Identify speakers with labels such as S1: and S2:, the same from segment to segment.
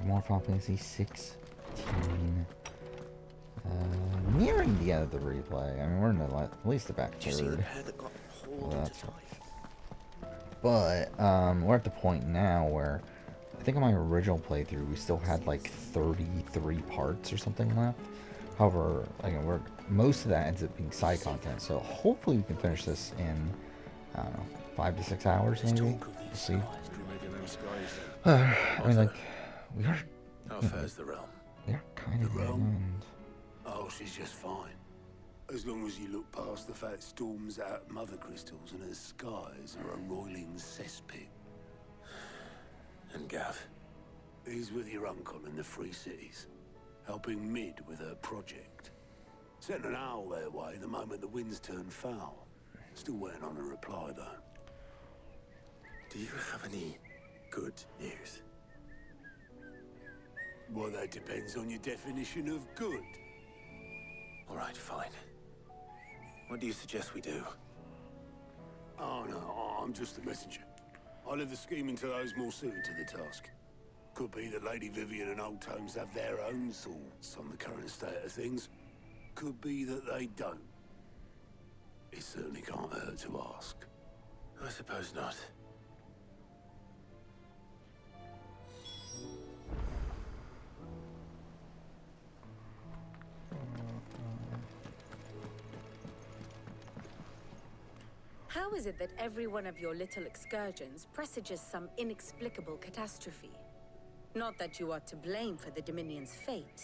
S1: More Final Fantasy 16. Nearing the end of the replay. I mean, we're in at least the back
S2: Did you see the
S1: third.
S2: pair that got hauled
S1: So
S2: into
S1: that's
S2: life?
S1: But we're at the point now where I think on my original playthrough we still had like 33 parts or something left. However, again, most of that ends up being side content. So hopefully we can finish this in I don't know 5 to 6 hours
S2: There's
S1: maybe.
S2: talk of
S1: We'll
S2: these
S1: see.
S2: skies. Can you make them skies
S1: I mean,
S2: then?
S1: like we are,
S2: How
S1: you know,
S2: fares the realm?
S1: we are kind
S3: The
S1: of near the
S3: realm?
S1: end.
S3: Oh, she's just fine. As long as you look past the fact storms out mother crystals and her skies are a roiling cesspit.
S2: And Gav?
S3: He's with your uncle in the Free Cities, helping Mid with her project. Sent an owl their way the moment the winds turned foul. Still waiting on a reply, though.
S2: Do you have any good news?
S3: Well, that depends on your definition of good.
S2: All right, fine. What do you suggest we do?
S3: Oh, no, I'm just a messenger. I'll leave the scheming to those more suited to the task. Could be that Lady Vivian and Old Tomes have their own thoughts on the current state of things. Could be that they don't. It certainly can't hurt to ask.
S2: I suppose not.
S4: How is it that every one of your little excursions presages some inexplicable catastrophe? Not that you are to blame for the Dominion's fate.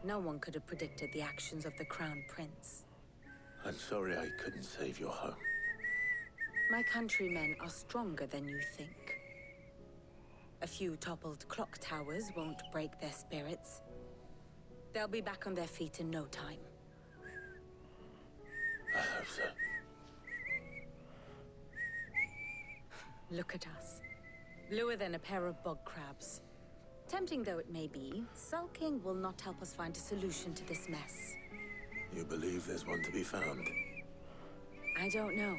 S4: No one could have predicted the actions of the Crown Prince.
S2: I'm sorry I couldn't save your home.
S4: My countrymen are stronger than you think. A few toppled clock towers won't break their spirits. They'll be back on their feet in no time.
S2: I hope so.
S4: Look at us. Bluer than a pair of bog crabs. Tempting though it may be, sulking will not help us find a solution to this mess.
S2: You believe there's one to be found?
S4: I don't know.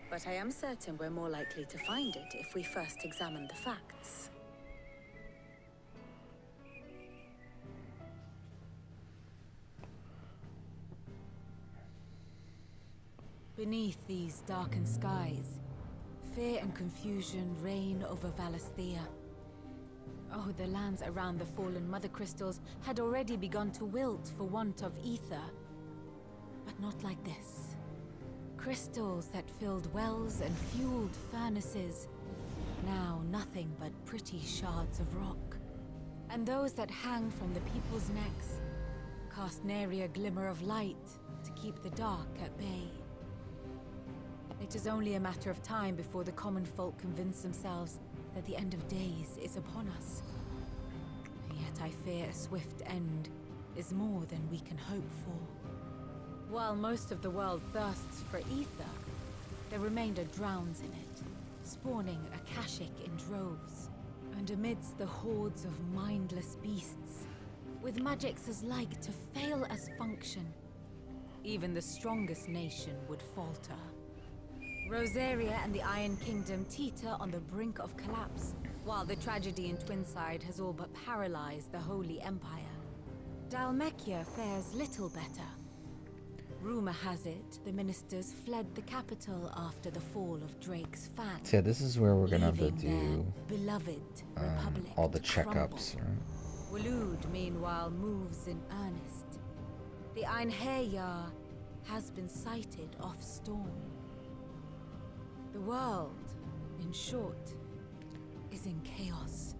S4: But I am certain we're more likely to find it if we first examine the facts.
S5: Beneath these darkened skies, fear and confusion reign over Valisthea. Oh, the lands around the fallen mother crystals had already begun to wilt for want of ether. But not like this. Crystals that filled wells and fueled furnaces. Now nothing but pretty shards of rock. And those that hang from the people's necks cast nary a glimmer of light to keep the dark at bay. It is only a matter of time before the common folk convince themselves that the end of days is upon us. Yet I fear a swift end is more than we can hope for. While most of the world thirsts for ether, the remainder drowns in it, spawning Akashic in droves. And amidst the hordes of mindless beasts, with magics as like to fail as function, even the strongest nation would falter. Rosaria and the Iron Kingdom teeter on the brink of collapse, while the tragedy in Twinside has all but paralyzed the Holy Empire. Dalmekia fares little better. Rumor has it the ministers fled the capital after the fall of Drake's Fang.
S1: So yeah, this is where we're gonna have to
S5: leaving
S1: do
S5: their beloved republic
S1: all the
S5: to crumble.
S1: checkups, right?
S5: Waloed, meanwhile, moves in earnest. The Einherjar has been sighted off Storm. The world, in short, is in chaos.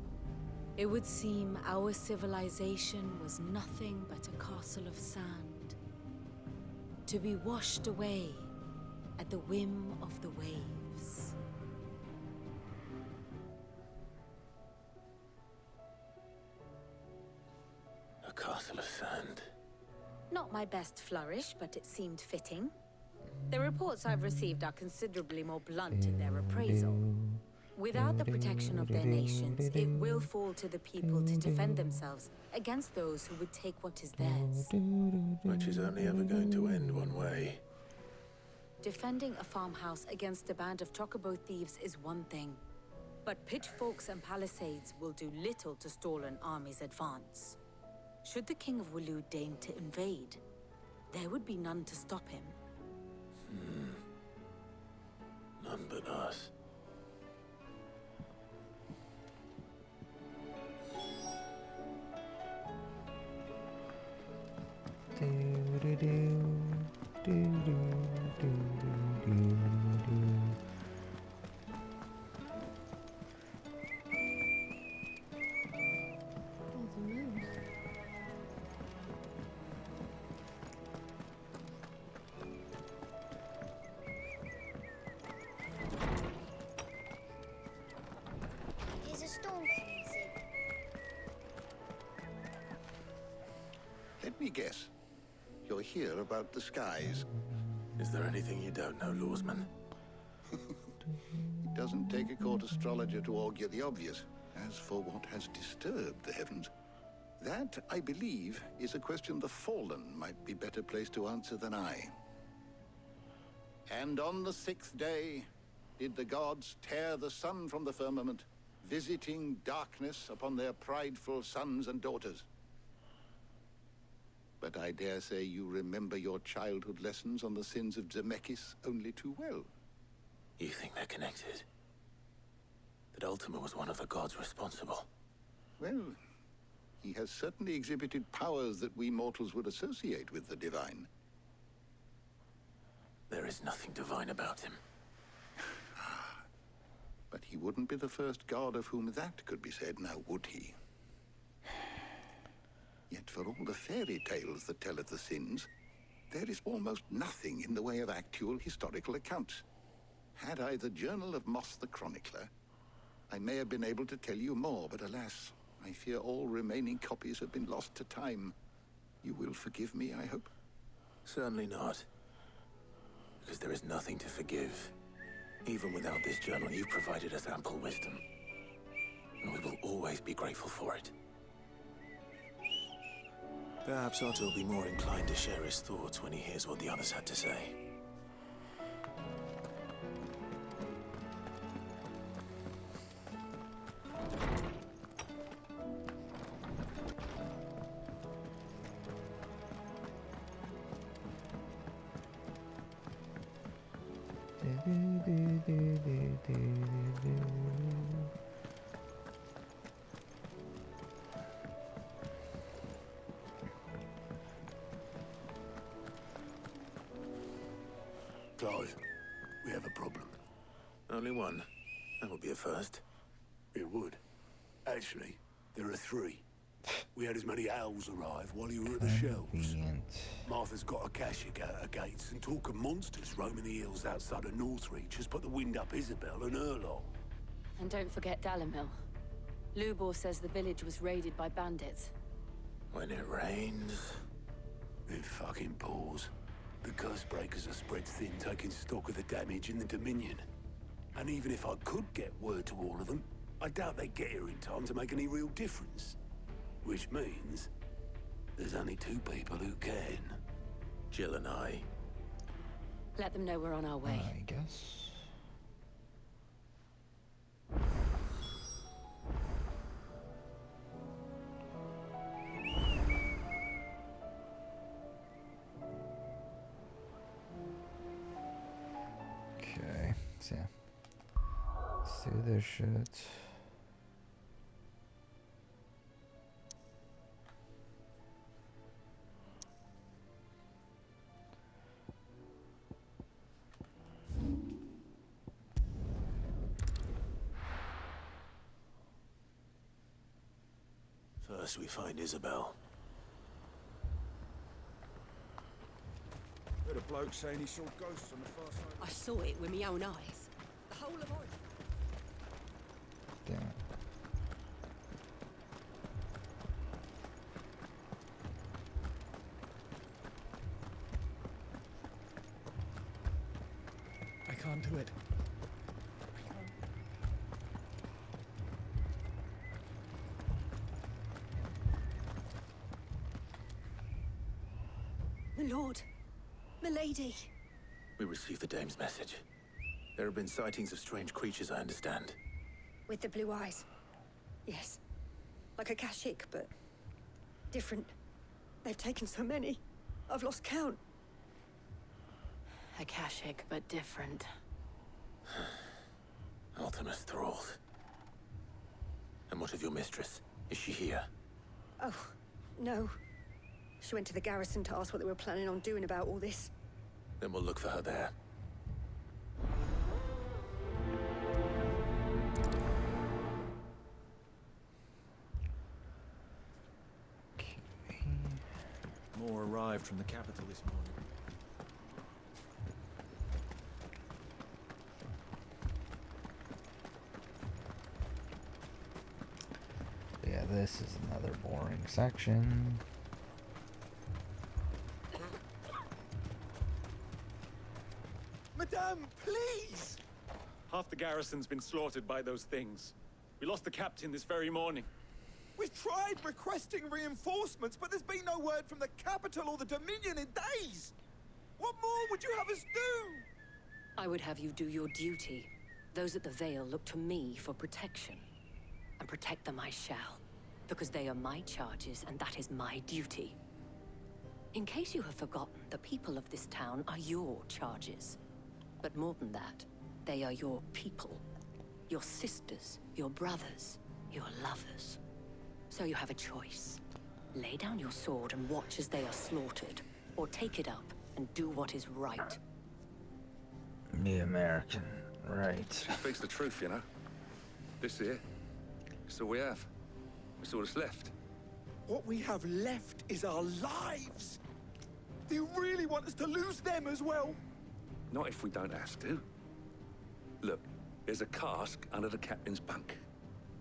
S5: It would seem our civilization was nothing but a castle of sand, to be washed away at the whim of the waves.
S2: A castle of sand.
S4: Not my best flourish, but it seemed fitting. The reports I've received are considerably more blunt in their appraisal. Without the protection of their nations, it will fall to the people to defend themselves against those who would take what is theirs.
S2: Which is only ever going to end one way.
S4: Defending a farmhouse against a band of chocobo thieves is one thing. But pitchforks and palisades will do little to stall an army's advance. Should the King of Waloed deign to invade, there would be none to stop him.
S2: None but us.
S5: Oh, the moon.
S6: Is a storm coming, Sid?
S7: Let me guess. You're here about the skies.
S2: Is there anything you don't know, Lawsman?
S7: It doesn't take a court astrologer to augur the obvious. As for what has disturbed the heavens, that, I believe, is a question the Fallen might be better placed to answer than I. And on the sixth day did the gods tear the sun from the firmament, visiting darkness upon their prideful sons and daughters. But I dare say you remember your childhood lessons on the sins of Zemeckis only too well.
S2: You think they're connected? That Ultima was one of the gods responsible?
S7: Well, he has certainly exhibited powers that we mortals would associate with the divine.
S2: There is nothing divine about him.
S7: But he wouldn't be the first god of whom that could be said, now would he? Yet for all the fairy tales that tell of the sins, there is almost nothing in the way of actual historical accounts. Had I the Journal of Moss the Chronicler, I may have been able to tell you more, but alas, I fear all remaining copies have been lost to time. You will forgive me, I hope?
S2: Certainly not. Because there is nothing to forgive. Even without this journal, you've provided us ample wisdom. And we will always be grateful for it. Perhaps Otto will be more inclined to share his thoughts when he hears what the others had to say.
S3: Clive, we have a problem.
S2: Only one. That would be a first.
S3: It would. Actually, there are three. We had as many owls arrive while you were at the shelves.
S1: Convenient.
S3: Martha's got a cashier at her gates, and talk of monsters roaming the hills outside of Northreach has put the wind up Isabel and her lot.
S8: And don't forget Dalimil. Lubor says the village was raided by bandits.
S2: When it rains...
S3: It fucking pours. The curse breakers are spread thin, taking stock of the damage in the Dominion. And even if I could get word to all of them, I doubt they'd get here in time to make any real difference. Which means there's only two people who can.
S2: Jill and I.
S8: Let them know we're on our way.
S1: I guess. Okay, so yeah. Let's do this shit.
S2: First we find Isabel.
S9: Heard a bloke saying he saw ghosts on the far side.
S10: I saw it with my own eyes. The whole of Oregon.
S1: Damn it.
S9: I can't do it.
S10: My lord. My lady.
S2: We received the dame's message. There have been sightings of strange creatures, I understand.
S10: With the blue eyes. Yes. Like a Kashyyyk, but different. They've taken so many. I've lost count.
S8: Akashic, but different.
S2: Ultimus thralls. And what of your mistress? Is she here?
S10: Oh, no. She went to the garrison to ask what they were planning on doing about all this.
S2: Then we'll look for her there.
S9: More arrived from the capital this morning.
S1: Yeah, this is another boring section.
S11: Madame, please! Half the garrison's been slaughtered by those things. We lost the captain this very morning.
S9: We've tried requesting reinforcements, but there's been no word from the capital or the Dominion in days! What more would you have us do?
S8: I would have you do your duty. Those at the Vale look to me for protection. And protect them I shall. Because they are my charges, and that is my duty. In case you have forgotten, the people of this town are your charges. But more than that, they are your people. Your sisters, your brothers, your lovers. So you have a choice. Lay down your sword and watch as they are slaughtered, or take it up and do what is right.
S1: The American, right.
S12: She speaks the truth, you know. This here, it's all we have. It's all that's left.
S9: What we have left is our lives! Do you really want us to lose them as well?
S12: Not if we don't have to. Look, there's a cask under the captain's bunk.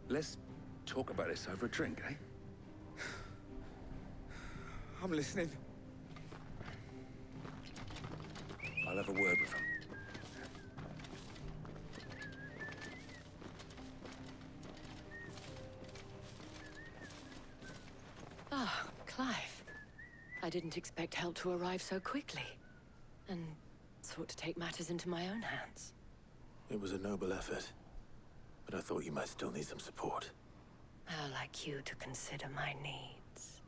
S12: Let's talk about this over a drink, eh?
S9: I'm listening.
S12: I'll have a word with him.
S8: Ah, Clive. I didn't expect help to arrive so quickly. And sought to take matters into my own hands.
S2: It was a noble effort, but I thought you might still need some support.
S8: I'd like you to consider my needs.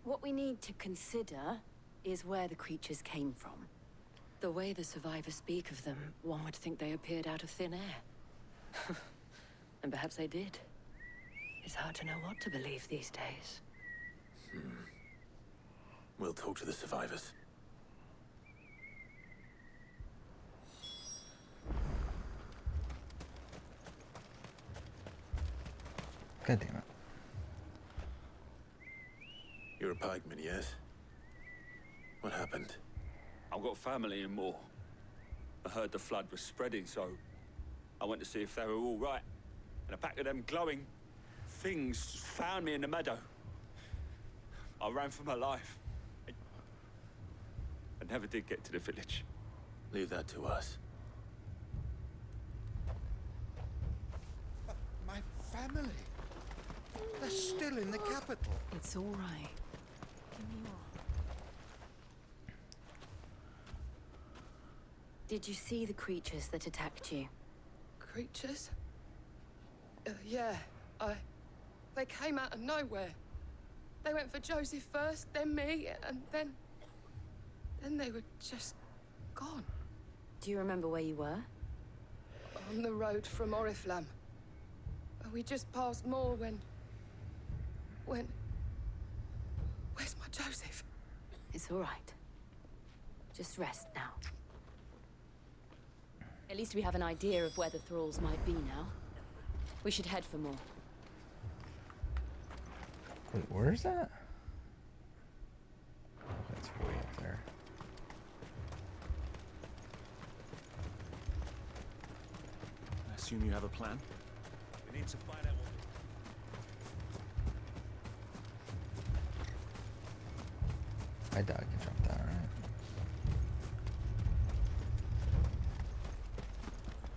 S8: What we need to consider is where the creatures came from. The way the survivors speak of them, one would think they appeared out of thin air. And perhaps they did. It's hard to know what to believe these days.
S2: We'll talk to the survivors.
S1: God damn it.
S2: You're a pikeman, yes? What happened?
S11: I've got family in Moor. I heard the flood was spreading, so I went to see if they were all right. And a pack of them glowing things found me in the meadow. I ran for my life. I never did get to the village.
S2: Leave that to us.
S9: But my family. They're still in the capital.
S5: It's all right. Give me your...
S8: Did you see the creatures that attacked you?
S13: Creatures? Yeah, they came out of nowhere. They went for Joseph first, then me, and then they were just gone.
S8: Do you remember where you were?
S13: On the road from Oriflamme. We just passed Moor when... Where's my Joseph?
S8: It's all right. Just rest now. At least we have an idea of where the thralls might be now. We should head for more.
S1: Wait, where is that? Oh, that's way up there.
S11: I assume you have a plan? We need to find out what...
S1: I doubt I can jump that, right?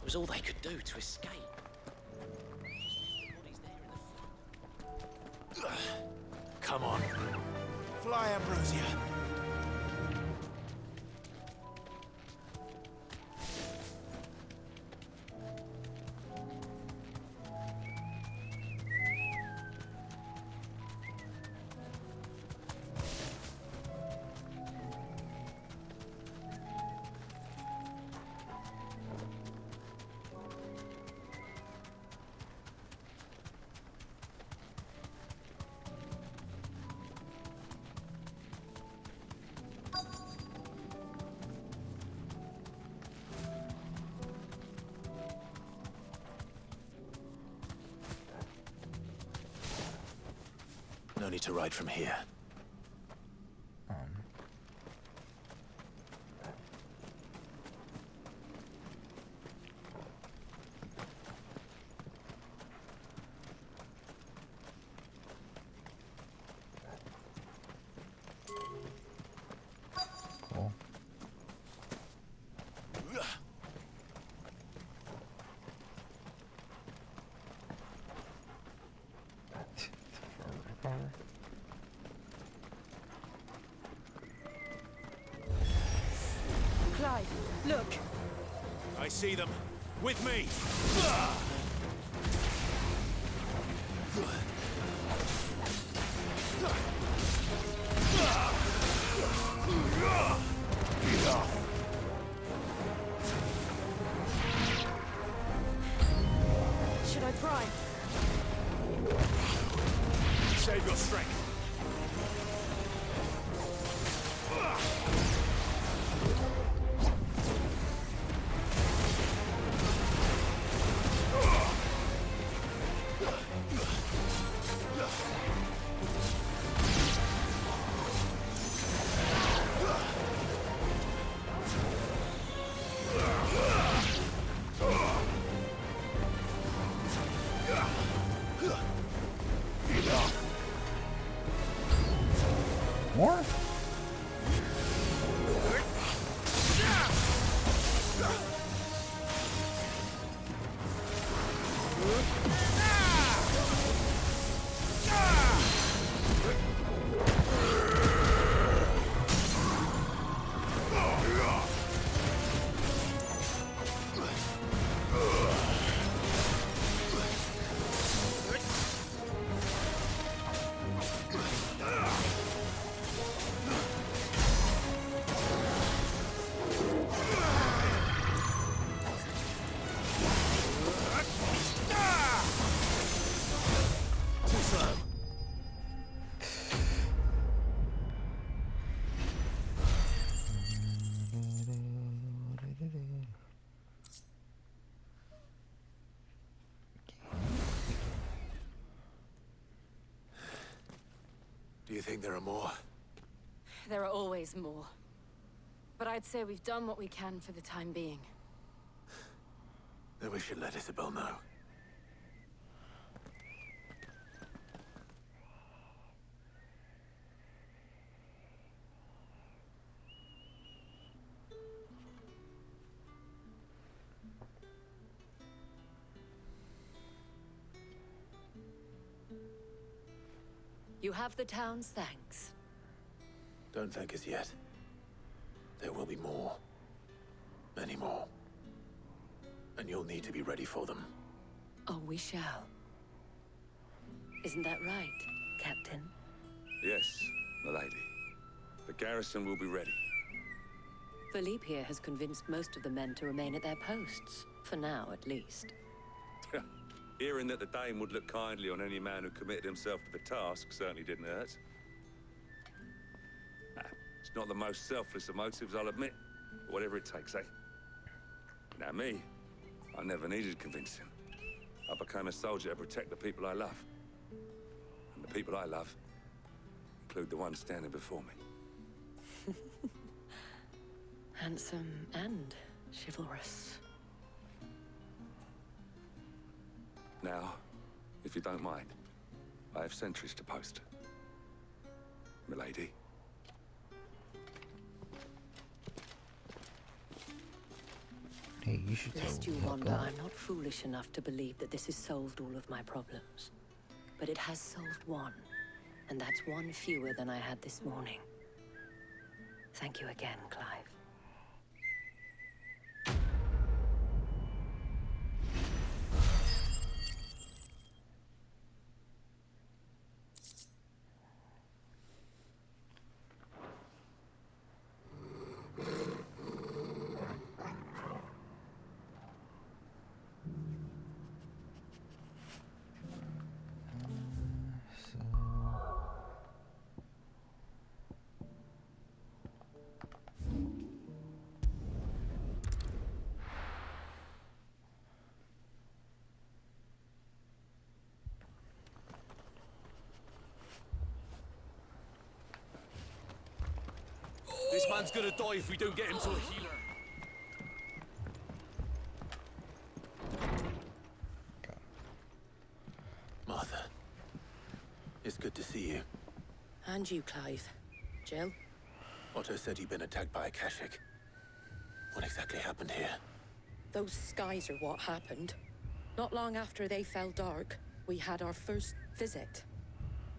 S14: It was all they could do to escape.
S2: Come on.
S9: Fly, Ambrosia.
S2: No need to ride from here.
S1: Cool.
S10: Clive, look.
S9: I see them. With me.
S10: Should I try?
S9: Save your strength.
S1: More?
S2: Do you think there are more?
S5: There are always more. But I'd say we've done what we can for the time being.
S2: Then we should let Isabel know.
S8: You have the town's thanks.
S2: Don't thank us yet. There will be more. Many more. And you'll need to be ready for them.
S8: Oh, we shall. Isn't that right, Captain?
S12: Yes, milady. The garrison will be ready.
S8: Philippe here has convinced most of the men to remain at their posts. For now, at least.
S12: Hearing that the Dane would look kindly on any man who committed himself to the task certainly didn't hurt. It's not the most selfless of motives, I'll admit. But whatever it takes, eh? Now me, I never needed convincing. I became a soldier to protect the people I love. And the people I love include the one standing before me.
S8: Handsome and chivalrous.
S12: Now, if you don't mind, I have sentries to post. Milady.
S1: Hey, you should
S8: Lest you
S1: totally help
S8: wonder,
S1: out.
S8: I'm not foolish enough to believe that this has solved all of my problems. But it has solved one. And that's one fewer than I had this morning. Thank you again, Clive.
S12: man's gonna die if we don't get him to a healer.
S2: Martha, it's good to see you.
S8: And you, Clive. Jill?
S2: Otto said you'd been attacked by a Akashic. What exactly happened here?
S8: Those skies are what happened. Not long after they fell dark, we had our first visit.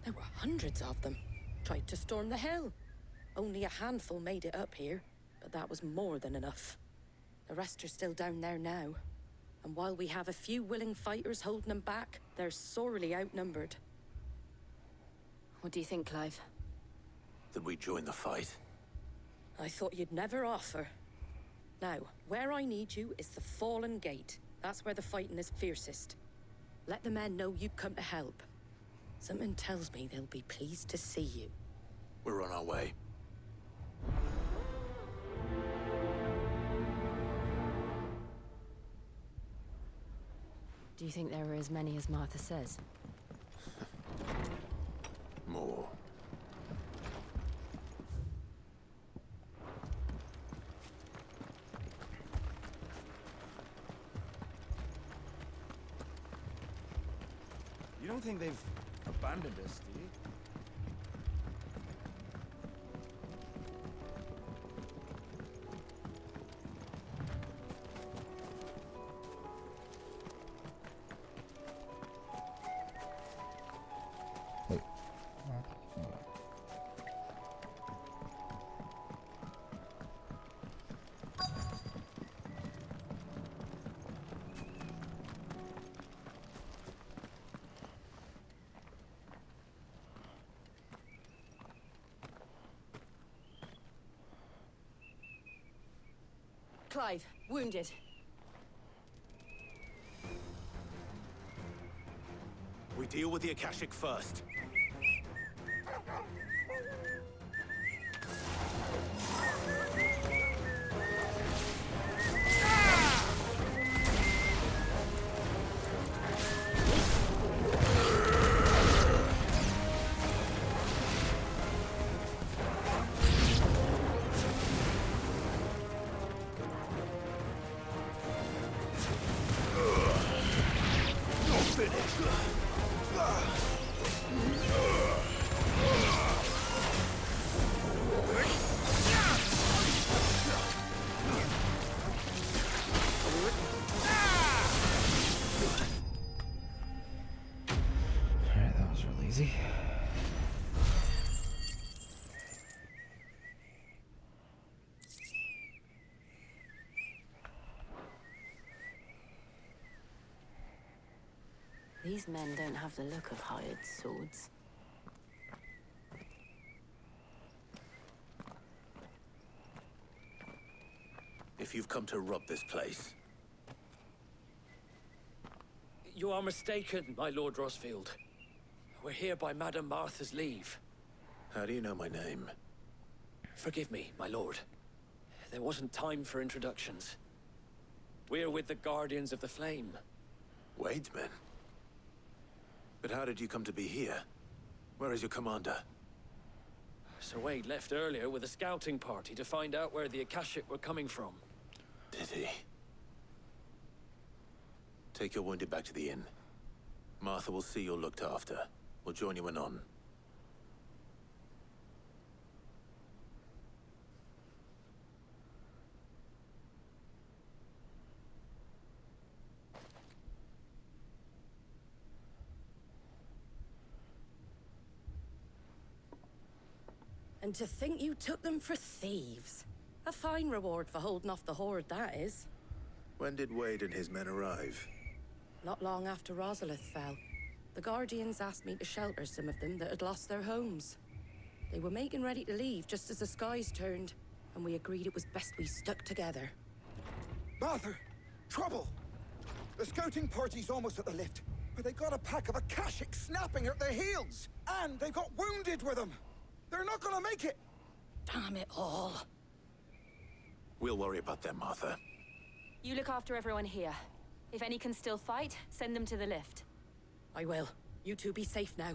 S8: There were hundreds of them. Tried to storm the hill. Only a handful made it up here, but that was more than enough. The rest are still down there now. And while we have a few willing fighters holding them back, they're sorely outnumbered.
S5: What do you think, Clive?
S2: That we join the fight?
S8: I thought you'd never offer. Now, where I need you is the Fallen Gate. That's where the fighting is fiercest. Let the men know you come to help. Something tells me they'll be pleased to see you.
S2: We're on our way.
S5: Do you think there were as many as Martha says?
S2: More.
S9: You don't think they've abandoned us, do you?
S1: Wait.
S8: Clive, wounded.
S2: We deal with the Akashic first.
S1: Alright, that was real easy.
S5: These men don't have the look of hired swords.
S2: If you've come to rob this place,
S14: You are mistaken, my Lord Rosfield. We're here by Madame Martha's leave.
S2: how do you know my name?
S14: Forgive me, my lord. There wasn't time for introductions. We're with the Guardians of the Flame.
S2: Wade's men? But how did you come to be here? Where is your commander?
S14: Sir Wade left earlier with a scouting party to find out where the Akashic were coming from.
S2: Did he? Take your wounded back to the inn. Martha will see you're looked after. We'll join you anon.
S8: And to think you took them for thieves. A fine reward for holding off the horde, that is.
S2: When did Wade and his men arrive?
S8: Not long after Rosalith fell. The Guardians asked me to shelter some of them that had lost their homes. They were making ready to leave just as the skies turned, and we agreed it was best we stuck together.
S9: Martha! Trouble! The scouting party's almost at the lift, but they got a pack of Akashic snapping at their heels! And they got wounded with them! They're not gonna make it!
S8: Damn it all!
S2: We'll worry about them, Martha.
S5: You look after everyone here. If any can still fight, send them to the lift.
S8: I will. You two be safe now.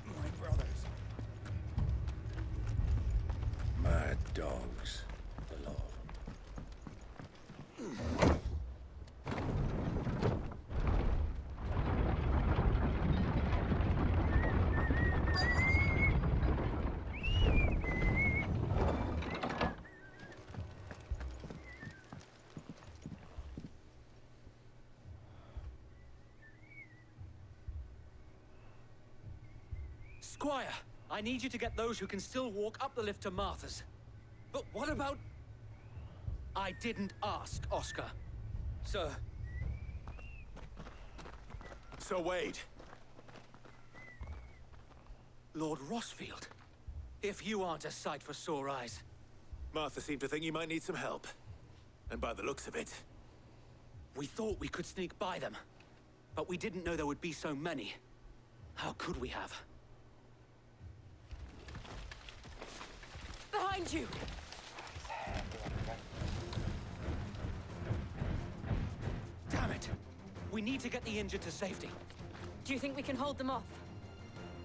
S9: My brothers.
S12: Mad dogs. A lot of them.
S14: Squire, I need you to get those who can still walk up the lift to Martha's. But what about... I didn't ask, Oscar. Sir.
S2: Sir Wade.
S14: Lord Rossfield. If you aren't a sight for sore eyes.
S2: Martha seemed to think you might need some help. And by the looks of it...
S14: We thought we could sneak by them. But we didn't know there would be so many. How could we have?
S5: Behind you!
S14: Damn it! We need to get the injured to safety.
S5: Do you think we can hold them off?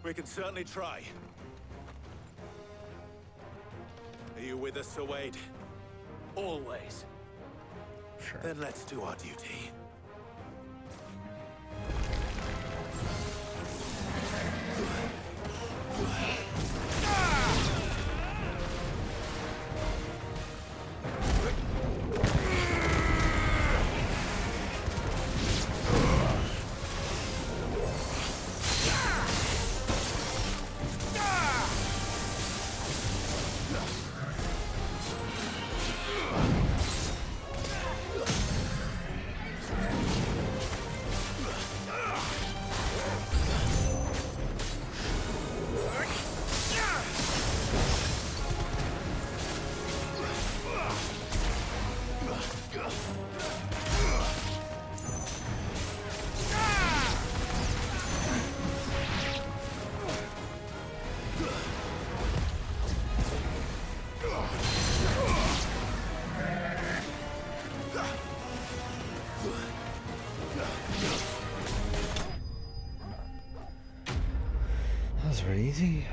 S2: We can certainly try. Are you with us, Sir Wade?
S14: Always.
S1: Sure.
S2: Then let's do our duty.
S1: That was very easy.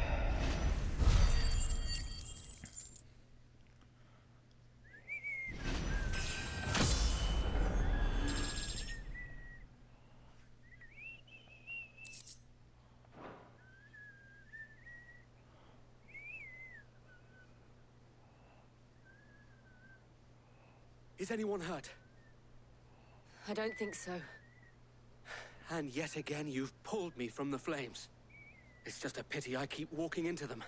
S14: Is anyone hurt?
S8: I don't think so.
S14: And yet again, you've pulled me from the flames. It's just a pity I keep walking into them.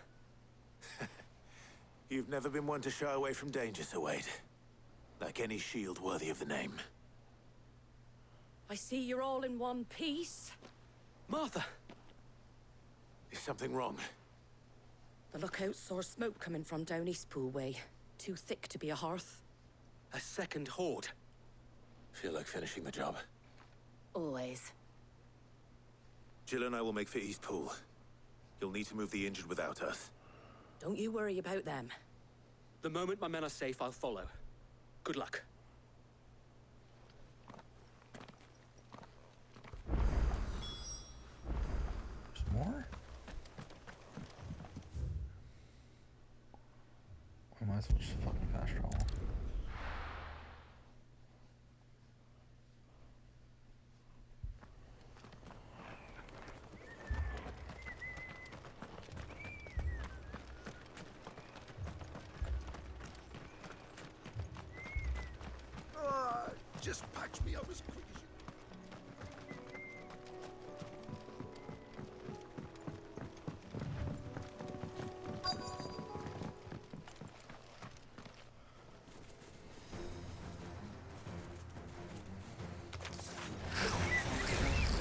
S2: You've never been one to shy away from danger, Sir Wade. Like any shield worthy of the name.
S10: I see you're all in one piece.
S14: Martha!
S2: Is something wrong?
S10: The lookout saw smoke coming from down Eastpool way. Too thick to be a hearth.
S14: A second horde.
S2: Feel like finishing the job.
S8: Always.
S2: Jill and I will make for Eastpool. You'll need to move the injured without us.
S10: Don't you worry about them.
S14: The moment my men are safe, I'll follow. Good luck.
S1: There's more? I might as well just fucking fast travel.
S9: Just patch me up as quick as you...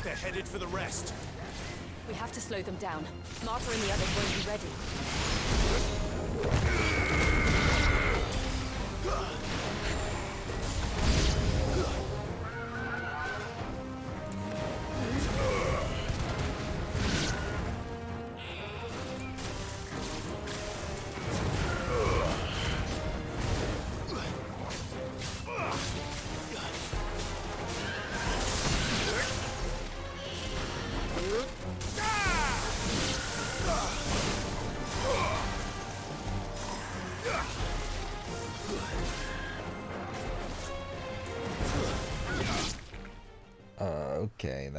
S2: They're headed for the rest.
S5: We have to slow them down. Martha and the others won't be ready.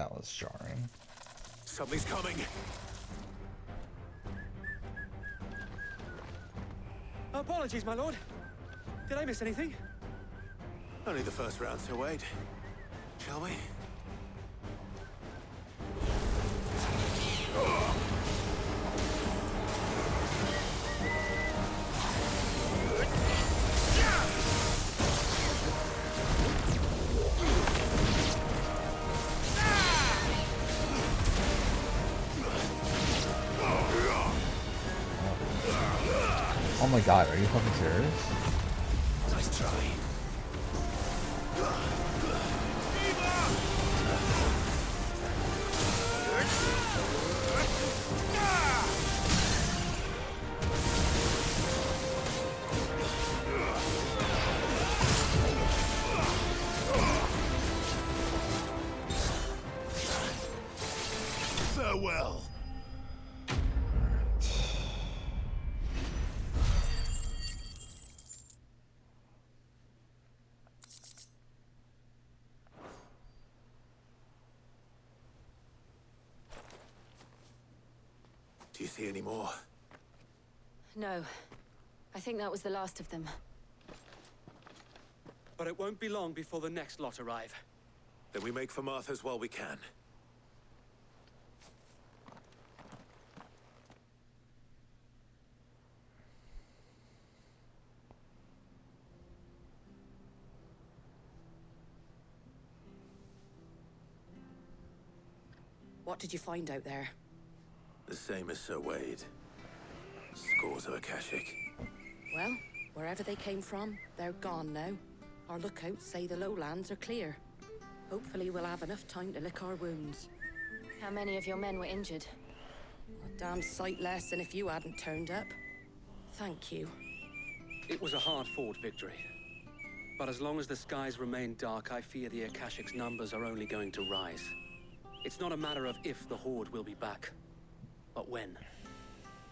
S1: that was jarring.
S2: Something's coming.
S14: Apologies, my lord. Did I miss anything?
S2: Only the first round, Sir Wade. Shall we?
S1: Oh my god, are you fucking serious?
S2: Nice try. Farewell. Do you see any more?
S8: No. I think that was the last of them.
S14: But it won't be long before the next lot arrive.
S2: Then we make for Martha's while we can.
S8: What did you find out there?
S2: The same as Sir Wade. Scores of Akashic.
S8: Well, wherever they came from, they're gone now. Our lookouts say the lowlands are clear. Hopefully we'll have enough time to lick our wounds. How many of your men were injured? A damn sight less than if you hadn't turned up. Thank you.
S14: It was a hard-fought victory. But as long as the skies remain dark, I fear the Akashic's numbers are only going to rise. It's not a matter of if the Horde will be back, but when.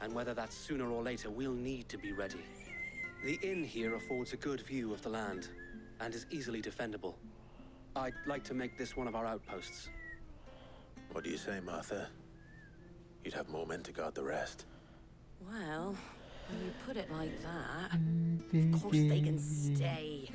S14: And whether that's sooner or later, we'll need to be ready. The inn here affords a good view of the land, and is easily defendable. I'd like to make this one of our outposts.
S2: What do you say, Martha? You'd have more men to guard the rest.
S8: Well, when you put it like that, of course they can stay.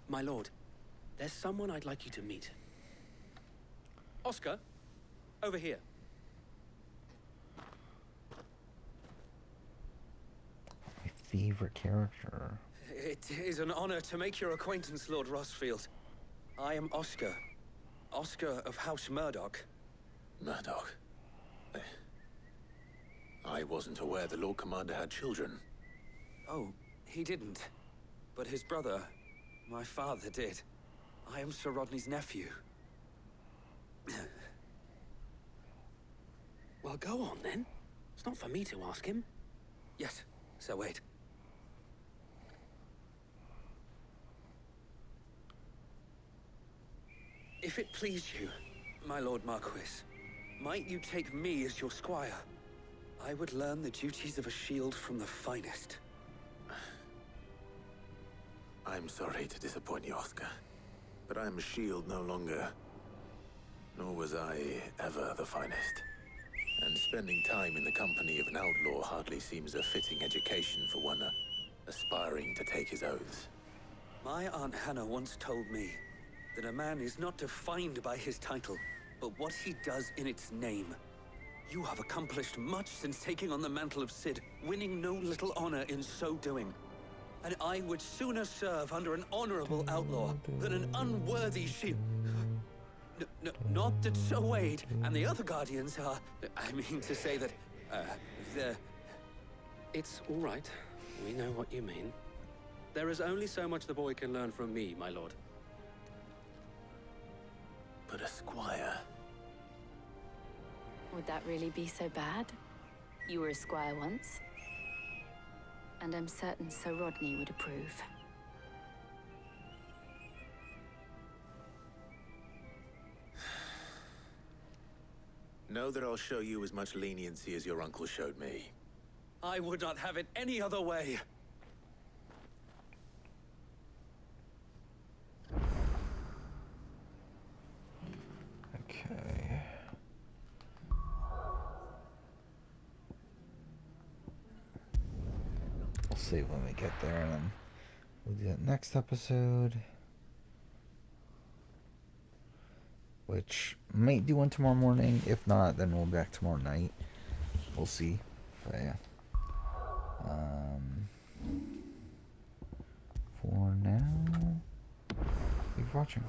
S14: My lord, there's someone I'd like you to meet. Oscar, over here.
S1: My favorite character.
S14: It is an honor to make your acquaintance, Lord Rossfield. I am Oscar. Oscar of House Murdoch.
S2: Murdoch? I wasn't aware the Lord Commander had children.
S15: Oh, he didn't. But his brother, my father, did. I am Sir Rodney's nephew.
S14: Well, go on then. It's not for me to ask him.
S15: Yes, Sir Wade.
S14: If it please you,
S15: My Lord Marquis, might you take me as your squire? I would learn the duties of a shield from the finest.
S2: I'm sorry to disappoint you, Oscar, but I'm a shield no longer. Nor was I ever the finest. And spending time in the company of an outlaw hardly seems a fitting education for one aspiring to take his oaths.
S15: My Aunt Hannah once told me that a man is not defined by his title, but what he does in its name. You have accomplished much since taking on the mantle of Cid, winning no little honor in so doing. And I would sooner serve under an honorable outlaw than an unworthy shield. Not that Sir Wade and the other Guardians are... I mean to say that... they're...
S14: it's all right. We know what you mean. There is only so much the boy can learn from me, my lord.
S2: But a squire...
S8: Would that really be so bad? You were a squire once, and I'm certain Sir Rodney would approve.
S2: Know that I'll show you as much leniency as your uncle showed me.
S15: I would not have it any other way.
S1: Okay. We'll save when we get there, and then we'll do that next episode. Which might do one tomorrow morning. If not, then we'll be back tomorrow night. We'll see. But yeah. For now, thank you for watching.